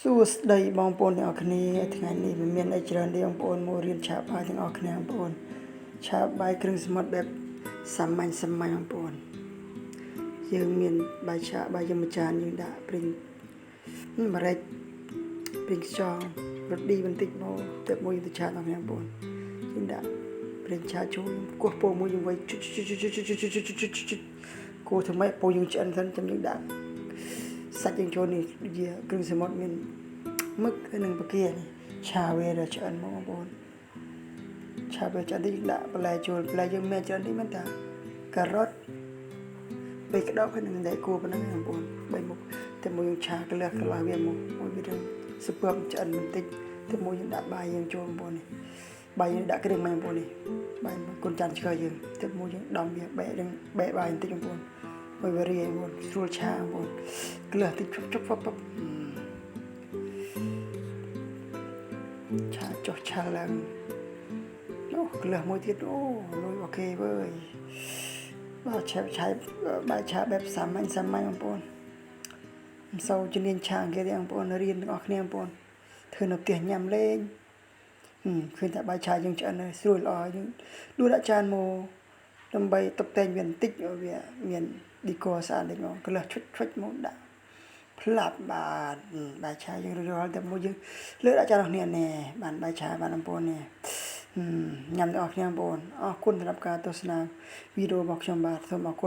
សួស្តីបងប្អូនទាំងអស់គ្នាថ្ងៃនេះមិនមានអីច្រើនទេបងប្អូនមករៀនឆាបាយទាំងអស់គ្នាបងប្អូនឆាបាយគ្រឿងសមុទ្របែបសាមញ្ញបងប្អូនយើងមានបាយឆាបាយយើងមួយចានយើងដាក់ព្រីងម្រេចព្រីងខ្យងរ៉ូឌីបន្តិចមកទៅមួយទៅឆាបងប្អូនយើងដាក់ព្រីងឆាចូលគោះពោមួយយើងវាយគោះថ្មីពោយើងឆ្អិនសិនចាំយើងដាក់សាច់យើងចូលនេះជាគ្រឿងសមុទ្រមានមឹកនិងបកានេះឆាវាដល់ឆ្អិនបងប្អូនឆាវាឆ្អិននេះដាក់បន្លែចូលបន្លែយើងមានច្រើននេះមិនតាការ៉ុតបីក្តោបហើយនឹងតែគួរប៉ុណ្ណឹងបងប្អូនបីមុខតែមួយយើងឆាកន្លះវាមកមួយវានឹងស្ពើមឆ្អិនបន្តិចតែមួយយើងដាក់បាយយើងចូលបងប្អូននេះបាយយើងដាក់គ្រឿងបងប្អូននេះបាយកូនចានឆ្កែយើងតែមួយយើងដំវាបែកនឹងបែកបាយបន្តិចបងប្អូនមួយវារីបងប្អូនស្រួលឆាបងប្អូនក្លះតិចជប់ឆាចុះឆាឡើងអូក្លះមួយទៀតអូលុយអូខេវើយបាទឆាបាយឆាបែបសាមញ្ញបងប្អូនមិនសូវជំនាញឆាគេទេបងប្អូនរៀនទាំងអស់គ្នាបងប្អូនធ្វើនៅផ្ទះញ៉ាំលេងឃើញតែបាយឆាយើងឆ្អិនហើយស្រួលល្អយើងដួសដាក់ចានមកដើម្បីតុបតែងវាបន្តិចវាមានឌីក័រស្អាតនេះមកក្លះឈុចមកដាក់ផ្លាប់បាទបាយឆាយើងរួចរាល់តែមួយយើងលើកដាក់ចានរបស់គ្នាណែបានបាយឆាបានបងប្អូននេះញ៉ាំទាំងអស់គ្នាបងប្អូនអរគុណសម្រាប់ការទស្សនាវីដេអូរបស់ខ្ញុំបាទសូមអរគុណ